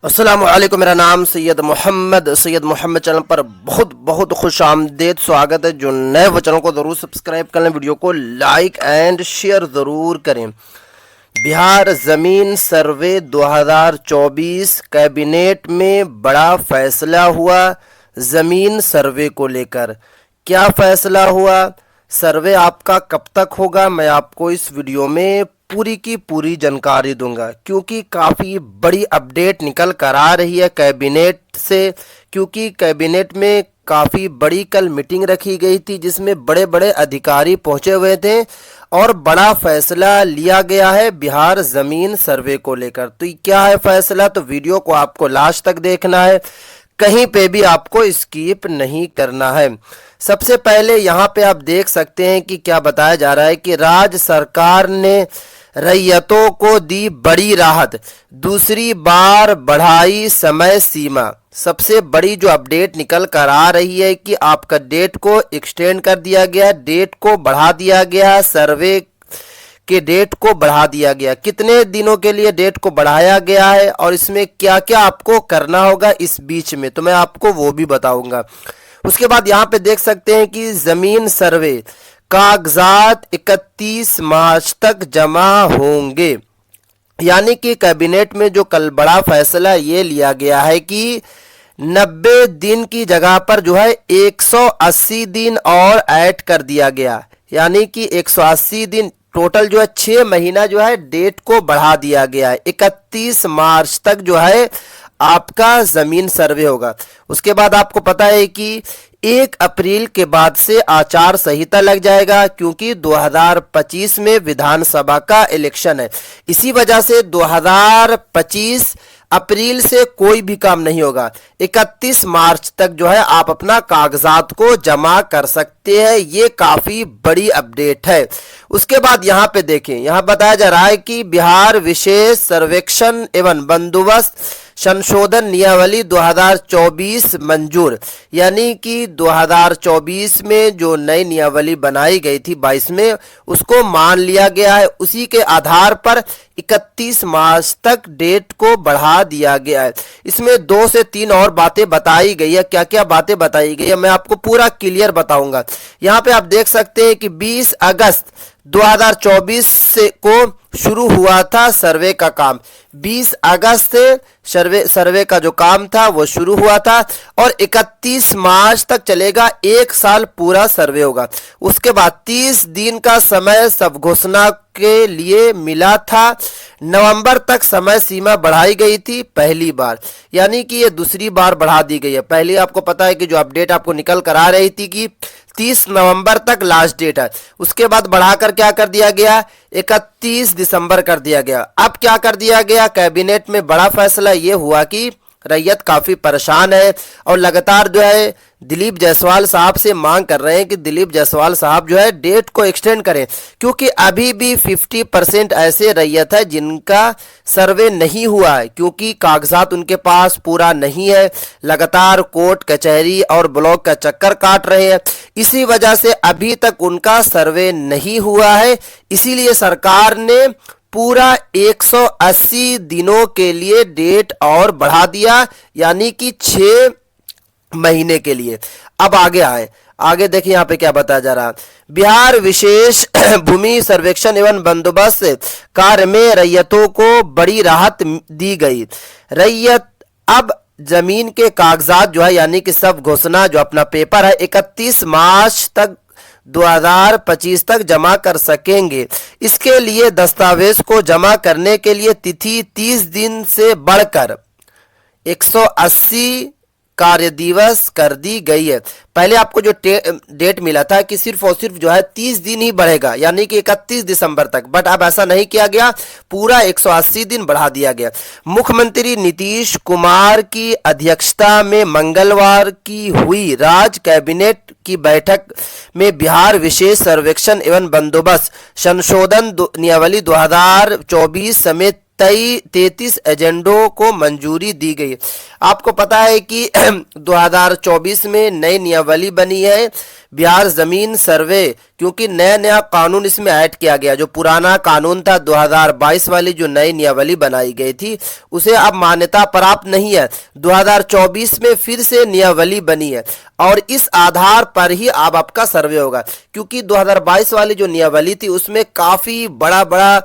अस्सलाम वालेकुम। मेरा नाम सैयद मोहम्मद चैनल पर बहुत बहुत खुश आमदेद स्वागत है। जो नए वो चैनल को ज़रूर सब्सक्राइब कर लें, वीडियो को लाइक एंड शेयर ज़रूर करें। बिहार ज़मीन सर्वे 2024 कैबिनेट में बड़ा फैसला हुआ। ज़मीन सर्वे को लेकर क्या फैसला हुआ, सर्वे आपका कब तक होगा, मैं आपको इस वीडियो में पूरी की पूरी जानकारी दूंगा, क्योंकि काफ़ी बड़ी अपडेट निकल कर आ रही है कैबिनेट से। क्योंकि कैबिनेट में काफ़ी बड़ी कल मीटिंग रखी गई थी, जिसमें बड़े बड़े अधिकारी पहुंचे हुए थे और बड़ा फैसला लिया गया है बिहार ज़मीन सर्वे को लेकर। तो क्या है फैसला, तो वीडियो को आपको लास्ट तक देखना है, कहीं पे भी आपको स्किप नहीं करना है। सबसे पहले यहाँ पे आप देख सकते हैं कि क्या बताया जा रहा है कि राज्य सरकार ने रैयतों को दी बड़ी राहत, दूसरी बार बढ़ाई समय सीमा। सबसे बड़ी जो अपडेट निकल कर आ रही है कि आपका डेट को एक्सटेंड कर दिया गया, डेट को बढ़ा दिया गया, सर्वे के डेट को बढ़ा दिया गया। कितने दिनों के लिए डेट को बढ़ाया गया है और इसमें क्या क्या आपको करना होगा इस बीच में, तो मैं आपको वो भी बताऊंगा। उसके बाद यहाँ पे देख सकते हैं कि जमीन सर्वे कागजात 31 मार्च तक जमा होंगे। यानी कि कैबिनेट में जो कल बड़ा फैसला ये लिया गया है कि 90 दिन की जगह पर जो है 180 दिन और ऐड कर दिया गया। यानी कि 180 दिन टोटल जो है 6 महीना जो है डेट को बढ़ा दिया गया है। 31 मार्च तक जो है आपका जमीन सर्वे होगा। उसके बाद आपको पता है कि 1 अप्रैल के बाद से आचार संहिता लग जाएगा, क्योंकि 2025 में विधानसभा का इलेक्शन है। इसी वजह से 2025 अप्रैल से कोई भी काम नहीं होगा। 31 मार्च तक जो है आप अपना कागजात को जमा कर सकते हैं। ये काफी बड़ी अपडेट है। उसके बाद यहाँ पे देखें, यहाँ बताया जा रहा है कि बिहार विशेष सर्वेक्षण एवं बंदोबस्त संशोधन नियमावली 2024 मंजूर। यानी कि 2024 में जो नई नियमावली बनाई गई थी 22 में, उसको मान लिया गया है। उसी के आधार पर 31 मार्च तक डेट को बढ़ा दिया गया है। इसमें 2 से 3 और बातें बताई गई है। क्या क्या बातें बताई गई है मैं आपको पूरा क्लियर बताऊंगा। यहाँ पे आप देख सकते हैं कि 20 अगस्त 2024 से को शुरू हुआ था सर्वे का काम। 20 अगस्त से सर्वे का जो काम था वो शुरू हुआ था और 31 मार्च तक चलेगा। 1 साल पूरा सर्वे होगा। उसके बाद 30 दिन का समय सब घोषणा के लिए मिला था। नवंबर तक समय सीमा बढ़ाई गई थी पहली बार, यानी कि ये दूसरी बार बढ़ा दी गई है। पहले आपको पता है कि जो अपडेट आपको निकल कर आ रही थी कि 30 नवंबर तक लास्ट डेट है। उसके बाद बढ़ाकर क्या कर दिया गया, 31 दिसंबर कर दिया गया। अब क्या कर दिया गया, कैबिनेट में बड़ा फैसला ये हुआ कि रैयत काफी परेशान है और लगातार जो है दिलीप जायसवाल साहब से मांग कर रहे हैं कि दिलीप जायसवाल साहब जो है डेट को एक्सटेंड करें, क्योंकि अभी भी 50% ऐसे रैयत है जिनका सर्वे नहीं हुआ है, क्योंकि कागजात उनके पास पूरा नहीं है। लगातार कोर्ट कचहरी और ब्लॉक का चक्कर काट रहे हैं। इसी वजह से अभी तक उनका सर्वे नहीं हुआ है। इसीलिए सरकार ने पूरा 180 दिनों के लिए डेट और बढ़ा दिया, यानी कि 6 महीने के लिए। अब आगे आए, आगे देखिए यहाँ पे क्या बताया जा रहा है। बिहार विशेष भूमि सर्वेक्षण एवं बंदोबस्त कार्य में रैयतों को बड़ी राहत दी गई। रैयत अब जमीन के कागजात जो है, यानी कि सब घोषणा जो अपना पेपर है 31 मार्च तक 2025 तक जमा कर सकेंगे। इसके लिए दस्तावेज को जमा करने के लिए तिथि 30 दिन से बढ़कर 180 कार्य दिवस कर दी गई है। पहले आपको जो डेट मिला था कि सिर्फ और सिर्फ जो है 30 दिन ही बढ़ेगा, यानी कि 31 दिसंबर तक, बट अब ऐसा नहीं किया गया, पूरा 180 दिन बढ़ा दिया गया। मुख्यमंत्री नीतीश कुमार की अध्यक्षता में मंगलवार की हुई राज्य कैबिनेट की बैठक में बिहार विशेष सर्वेक्षण एवं बंदोबस्त संशोधन नियमावली 2024 समेत 33 एजेंडों को मंजूरी दी गई। आपको पता है कि 2024 में नई नियमावली बनी है बिहार जमीन सर्वे, क्योंकि नया नया कानून इसमें ऐड किया गया। जो पुराना कानून था 2022 वाली जो नई नियमावली बनाई गई थी उसे अब मान्यता प्राप्त नहीं है। 2024 में फिर से नियमावली बनी है और इस आधार पर ही अब आपका सर्वे होगा, क्योंकि 2022 वाली जो नियमावली थी उसमें काफी बड़ा बड़ा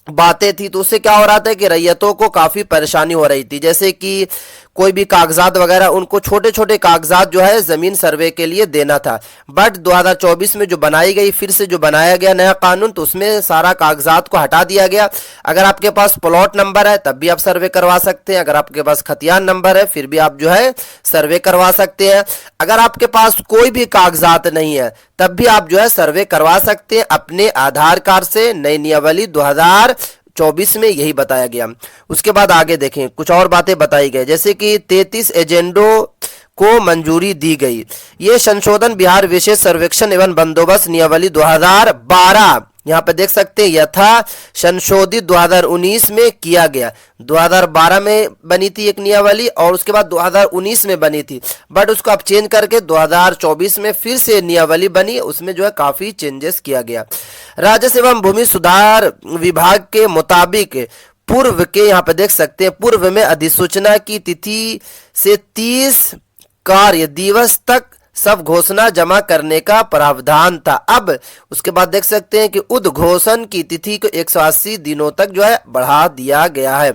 बातें थी। तो उससे क्या हो रहा था कि रैयतों को काफी परेशानी हो रही थी, जैसे कि कोई भी कागजात वगैरह, उनको छोटे छोटे कागजात जो है जमीन सर्वे के लिए देना था। बट 2024 में जो बनाई गई, फिर से जो बनाया गया नया कानून, तो उसमें सारा कागजात को हटा दिया गया। अगर आपके पास प्लॉट नंबर है तब भी आप सर्वे करवा सकते हैं, अगर आपके पास खतियान नंबर है फिर भी आप जो है सर्वे करवा सकते हैं। अगर आपके पास कोई भी कागजात नहीं है तब भी आप जो है सर्वे करवा सकते हैं अपने आधार कार्ड से। नई नियमावली 2024 में यही बताया गया। उसके बाद आगे देखें, कुछ और बातें बताई गई, जैसे कि 33 एजेंडों को मंजूरी दी गई। ये संशोधन बिहार विशेष सर्वेक्षण एवं बंदोबस्त नियमावली 2012, यहाँ पे देख सकते हैं, यथा संशोधित 2019 में किया गया। 2012 में बनी थी एक नियमावली और उसके बाद 2019 में बनी थी, बट उसको अब चेंज करके 2024 में फिर से नियमावली बनी, उसमें जो है काफी चेंजेस किया गया। राजस्व एवं भूमि सुधार विभाग के मुताबिक पूर्व के, यहाँ पे देख सकते हैं, पूर्व में अधिसूचना की तिथि से 30 कार्य दिवस तक सब घोषणा जमा करने का प्रावधान था। अब उसके बाद देख सकते हैं कि उद्घोषण की तिथि को 180 दिनों तक जो है बढ़ा दिया गया है,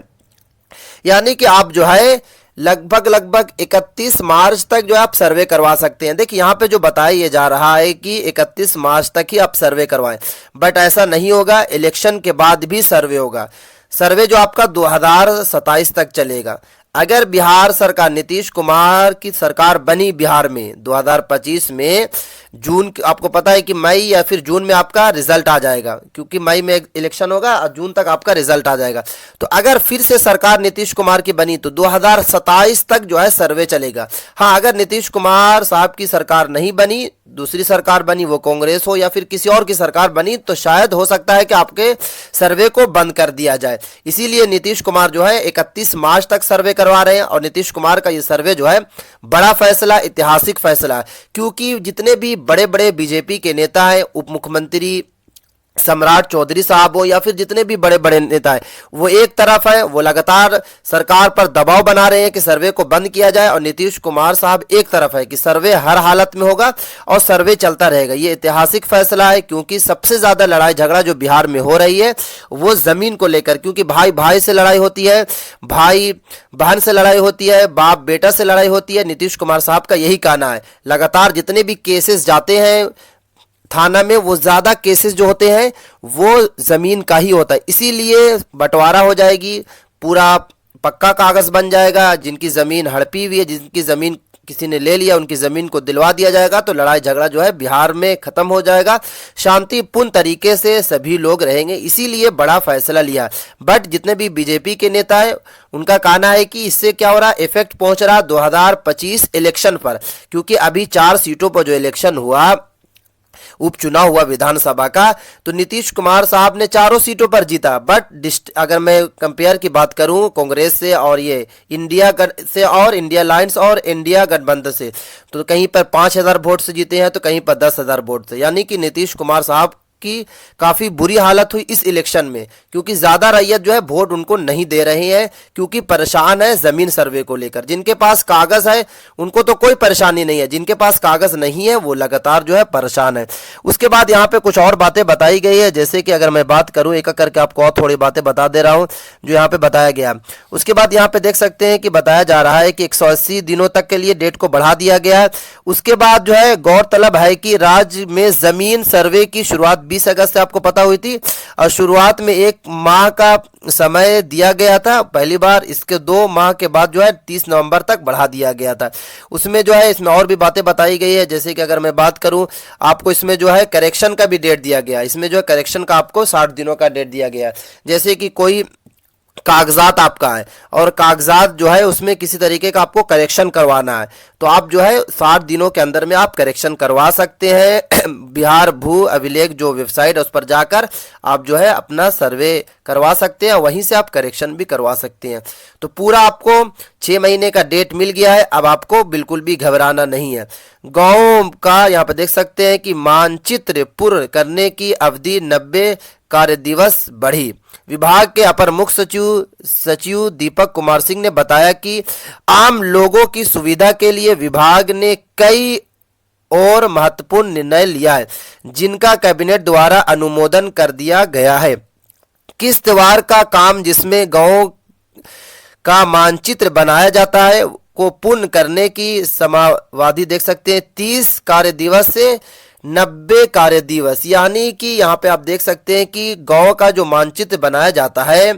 यानी कि आप जो है लगभग 31 मार्च तक जो है आप सर्वे करवा सकते हैं। देखिए यहाँ पे जो बताया जा रहा है कि 31 मार्च तक ही आप सर्वे करवाएं, बट ऐसा नहीं होगा, इलेक्शन के बाद भी सर्वे होगा। सर्वे जो आपका 2027 तक चलेगा। अगर बिहार सरकार, नीतीश कुमार की सरकार बनी बिहार में 2025 में जून, आपको पता है कि मई या फिर जून में आपका रिजल्ट आ जाएगा, क्योंकि मई में इलेक्शन होगा और जून तक आपका रिजल्ट आ जाएगा। तो अगर फिर से सरकार नीतीश कुमार की बनी तो 2027 तक जो है सर्वे चलेगा। हाँ, अगर नीतीश कुमार साहब की सरकार नहीं बनी, दूसरी सरकार बनी, वो कांग्रेस हो या फिर किसी और की सरकार बनी, तो शायद हो सकता है कि आपके सर्वे को बंद कर दिया जाए। इसीलिए नीतीश कुमार जो है 31 मार्च तक सर्वे करवा रहे हैं और नीतीश कुमार का ये सर्वे जो है बड़ा फैसला, ऐतिहासिक फैसला है, क्योंकि जितने भी बड़े बड़े बीजेपी के नेता हैं, उप मुख्यमंत्री सम्राट चौधरी साहब हो या फिर जितने भी बड़े बड़े नेता हैं, वो एक तरफ है, वो लगातार सरकार पर दबाव बना रहे हैं कि सर्वे को बंद किया जाए, और नीतीश कुमार साहब एक तरफ है कि सर्वे हर हालत में होगा और सर्वे चलता रहेगा। ये ऐतिहासिक फैसला है, क्योंकि सबसे ज्यादा लड़ाई झगड़ा जो बिहार में हो रही है वो जमीन को लेकर, क्योंकि भाई भाई से लड़ाई होती है, भाई बहन से लड़ाई होती है, बाप बेटा से लड़ाई होती है। नीतीश कुमार साहब का यही कहना है, लगातार जितने भी केसेस जाते हैं थाना में, वो ज्यादा केसेस जो होते हैं वो जमीन का ही होता है। इसीलिए बंटवारा हो जाएगी, पूरा पक्का कागज बन जाएगा। जिनकी जमीन हड़पी हुई है, जिनकी जमीन किसी ने ले लिया, उनकी जमीन को दिलवा दिया जाएगा, तो लड़ाई झगड़ा जो है बिहार में खत्म हो जाएगा, शांतिपूर्ण तरीके से सभी लोग रहेंगे। इसीलिए बड़ा फैसला लिया। बट जितने भी बीजेपी के नेता है उनका कहना है कि इससे क्या हो रहा, इफेक्ट पहुंच रहा 2025 इलेक्शन पर, क्योंकि अभी 4 सीटों पर जो इलेक्शन हुआ, उपचुनाव हुआ विधानसभा का, तो नीतीश कुमार साहब ने 4 सीटों पर जीता। बट अगर मैं कंपेयर की बात करूं कांग्रेस से और ये इंडिया से और इंडिया लाइंस और इंडिया गठबंधन से, तो कहीं पर 5000 वोट से जीते हैं तो कहीं पर 10,000 वोट से, यानी कि नीतीश कुमार साहब की काफी बुरी हालत हुई इस इलेक्शन में, क्योंकि ज्यादा रैयत जो है वोट उनको नहीं दे रहे हैं, क्योंकि परेशान है जमीन सर्वे को लेकर। जिनके पास कागज है उनको तो कोई परेशानी नहीं है, जिनके पास कागज नहीं है वो लगातार जो है परेशान है। उसके बाद यहाँ पे कुछ और बातें बताई गई है, जैसे कि अगर मैं बात करूं एक करके आपको और थोड़ी बातें बता दे रहा हूं जो यहाँ पे बताया गया। उसके बाद यहाँ पे देख सकते हैं कि बताया जा रहा है कि 180 दिनों तक के लिए डेट को बढ़ा दिया गया है। उसके बाद जो है गौरतलब है कि राज्य में जमीन सर्वे की शुरुआत 20 अगस्त से आपको पता हुई थी, और शुरुआत में 1 माह का समय दिया गया था पहली बार, इसके 2 माह के बाद जो है 30 नवंबर तक बढ़ा दिया गया था। उसमें जो है इसमें और भी बातें बताई गई है, जैसे कि अगर मैं बात करूं आपको इसमें जो है करेक्शन का भी डेट दिया गया, इसमें जो है करेक्शन का आपको 60 दिनों का डेट दिया गया, जैसे कि कोई कागजात आपका है और कागजात जो है उसमें किसी तरीके का आपको करेक्शन करवाना है, तो आप जो है 60 दिनों के अंदर में आप करेक्शन करवा सकते हैं। बिहार भू अभिलेख जो वेबसाइट है उस पर जाकर आप जो है अपना सर्वे करवा सकते हैं, वहीं से आप करेक्शन भी करवा सकते हैं। तो पूरा आपको 6 महीने का डेट मिल गया है, अब आपको बिल्कुल भी घबराना नहीं है। गाँव का यहाँ पर देख सकते हैं कि मानचित्र पूर्ण करने की अवधि 90 कार्य दिवस बढ़ी। विभाग के अपर मुख्य सचिव दीपक कुमार सिंह ने बताया कि आम लोगों की सुविधा के लिए विभाग ने कई और महत्वपूर्ण निर्णय लिया है, जिनका कैबिनेट द्वारा अनुमोदन कर दिया गया है। किश्तवाड़ का काम, जिसमें गांव का मानचित्र बनाया जाता है, को पूर्ण करने की समावाधि देख सकते हैं 30 कार्य दिवस से 90 कार्य दिवस, यानी कि यहाँ पे आप देख सकते हैं कि गांव का जो मानचित्र बनाया जाता है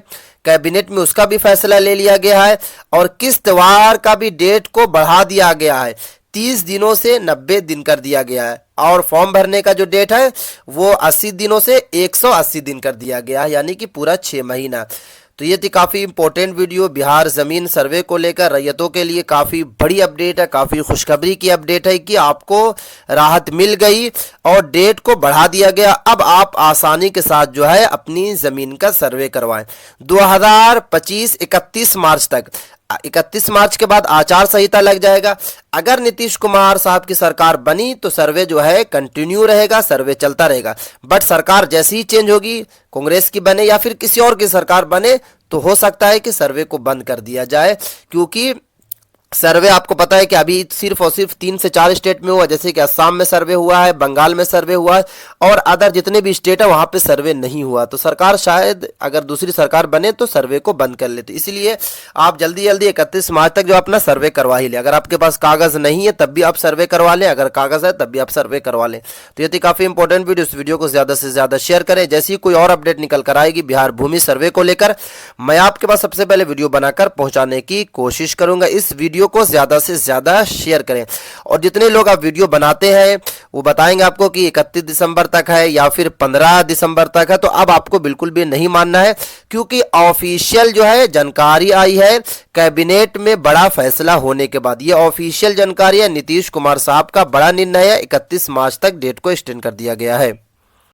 कैबिनेट में उसका भी फैसला ले लिया गया है और किश्तवाड़ का भी डेट को बढ़ा दिया गया है, 30 दिनों से 90 दिन कर दिया गया है और फॉर्म भरने का जो डेट है वो 80 दिनों से 180 दिन कर दिया गया है, यानी कि पूरा 6 महीना। तो ये थी काफ़ी इंपॉर्टेंट वीडियो बिहार ज़मीन सर्वे को लेकर। रैयतों के लिए काफ़ी बड़ी अपडेट है, काफ़ी खुशखबरी की अपडेट है कि आपको राहत मिल गई और डेट को बढ़ा दिया गया। अब आप आसानी के साथ जो है अपनी ज़मीन का सर्वे करवाएं। 2025 31 मार्च तक, 31 मार्च के बाद आचार संहिता लग जाएगा। अगर नीतीश कुमार साहब की सरकार बनी तो सर्वे जो है कंटिन्यू रहेगा, सर्वे चलता रहेगा। बट सरकार जैसे ही चेंज होगी, कांग्रेस की बने या फिर किसी और की सरकार बने, तो हो सकता है कि सर्वे को बंद कर दिया जाए, क्योंकि सर्वे आपको पता है कि अभी सिर्फ और सिर्फ 3 से 4 स्टेट में हुआ, जैसे कि असम में सर्वे हुआ है, बंगाल में सर्वे हुआ है और अदर जितने भी स्टेट है वहां पे सर्वे नहीं हुआ। तो सरकार शायद अगर दूसरी सरकार बने तो सर्वे को बंद कर लेते, इसलिए आप जल्दी जल्दी 31 मार्च तक जो अपना सर्वे करवा ही लें। अगर आपके पास कागज नहीं है तब भी आप सर्वे करवा लें, अगर कागज है तब भी आप सर्वे करवा लें। तो ये थी काफी इंपॉर्टेंट वीडियो, इस वीडियो को ज्यादा से ज्यादा शेयर करें। जैसे ही कोई और अपडेट निकल कर आएगी बिहार भूमि सर्वे को लेकर, मैं आपके पास सबसे पहले वीडियो बनाकर पहुंचाने की कोशिश करूंगा। इस वीडियो को ज्यादा से ज्यादा शेयर करें और जितने लोग आप वीडियो बनाते हैं वो बताएंगे आपको कि 31 दिसंबर तक है या फिर 15 दिसंबर तक है, तो अब आपको बिल्कुल भी नहीं मानना है, क्योंकि ऑफिशियल जो है जानकारी आई है कैबिनेट में बड़ा फैसला होने के बाद। ये ऑफिशियल जानकारी है, नीतीश कुमार साहब का बड़ा निर्णय है, 31 मार्च तक डेट को एक्सटेंड कर दिया गया है।